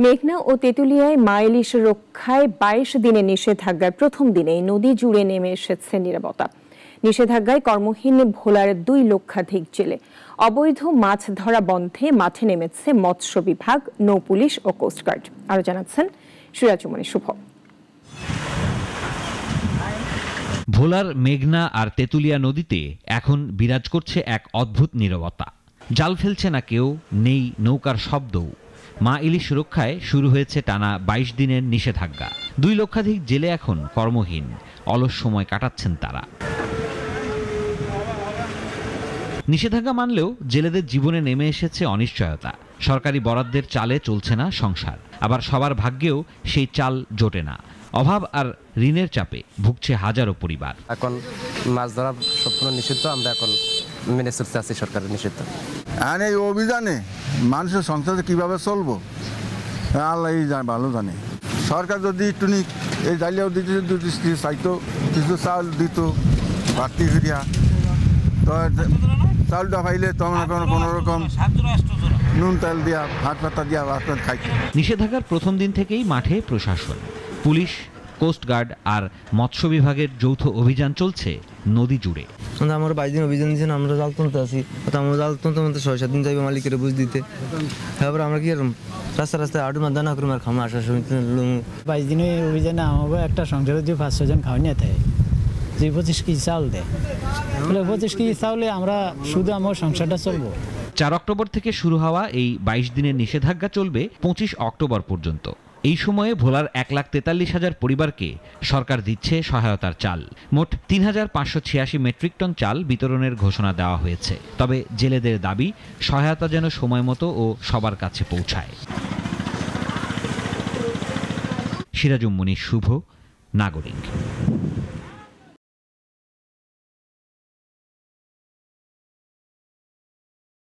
মেঘনা ও তেঁতুলিয়ায় মা ইলিশ রক্ষায় ২২ দিনের নিষেধাজ্ঞার প্রথম দিনেই নদী জুড়ে নেমে এসেছে নীরবতা। নিষেধাজ্ঞায় কর্মহীন ভোলার ২ লক্ষাধিক জেলে। অবৈধ মাছ ধরা বন্ধে মাঠে নেমেছে মৎস্য বিভাগ, নৌপুলিশ ও কোস্টগার্ড। আরো জানাচ্ছেন সিরাজুমণি শুভ। ভোলার মেঘনা আর তেঁতুলিয়া নদীতে এখন বিরাজ করছে এক অদ্ভুত নীরবতা। জাল ফেলছে না কেউ, নেই নৌকার শব্দও। মা ইলিশ রক্ষায় শুরু হয়েছে টানা ২২ দিনের নিষেধাজ্ঞা। ২ লক্ষাধিক জেলে এখন কর্মহীন, অলস সময় কাটাচ্ছেন তারা। নিষেধাজ্ঞা মানলেও জেলেদের জীবনে নেমে এসেছে অনিশ্চয়তা। সরকারি বরাদ্দের চালে চলছে না সংসার, আবার সবার ভাগ্যেও সেই চাল জোটে না। অভাব আর ঋণের চাপে ভুগছে হাজারো পরিবার। এখন মাছ ধরা সম্পূর্ণ নিষিদ্ধ, আমরা এখন মেনে চলতে আছি সরকারের নিষিদ্ধ। আর এই অভিযানে মানুষের সংসারে কিভাবে চলবো আল্লাহ ভালো জানে। সরকার যদি একটু এই জালিয়াও দিতে চাইতো, কিছু চাল দিত বাড়তি ফিরিয়া, তো চালটা পাইলে তখন কোনো রকম নুন তেল দিয়া ভাত পাতা দিয়া ভাত খাইত। নিষেধাজ্ঞার প্রথম দিন থেকেই মাঠে প্রশাসন, পুলিশ, কোস্টগার্ড আর মৎস্য বিভাগের যৌথ অভিযান চলছে নদী জুড়ে। আমরা ২২ দিন অভিযান দিয়েছেন, আমরা জাল তুলতে আছি। আমরা জাল তুলতে ৬-৭ দিন যাইবে মালিকের বুঝ দিতে। তারপরে আমরা কি রাস্তায় আটু মাদা না করুম আর খামা আসার সময় ২২ দিনের অভিযানে আমাকে একটা সংসারে যে ৫-৬ জন খাওয়া নিয়ে থাকে, যে ২৫ কেজি চাউল দেয়, ২৫ কেজি চাউলে আমরা শুধু আমার সংসারটা চলবো। ৪ অক্টোবর থেকে শুরু হওয়া এই ২২ দিনের নিষেধাজ্ঞা চলবে ২৫ অক্টোবর পর্যন্ত। এই সময়ে ভোলার ১,৪৩,০০০ পরিবারকে সরকার দিচ্ছে সহায়তার চাল। মোট ৩,৫৮৬ মেট্রিক টন চাল বিতরণের ঘোষণা দেওয়া হয়েছে। তবে জেলেদের দাবি, সহায়তা যেন সময় মতো ও সবার কাছে পৌঁছায়। সিরাজুমণি শুভ, নাগরিক।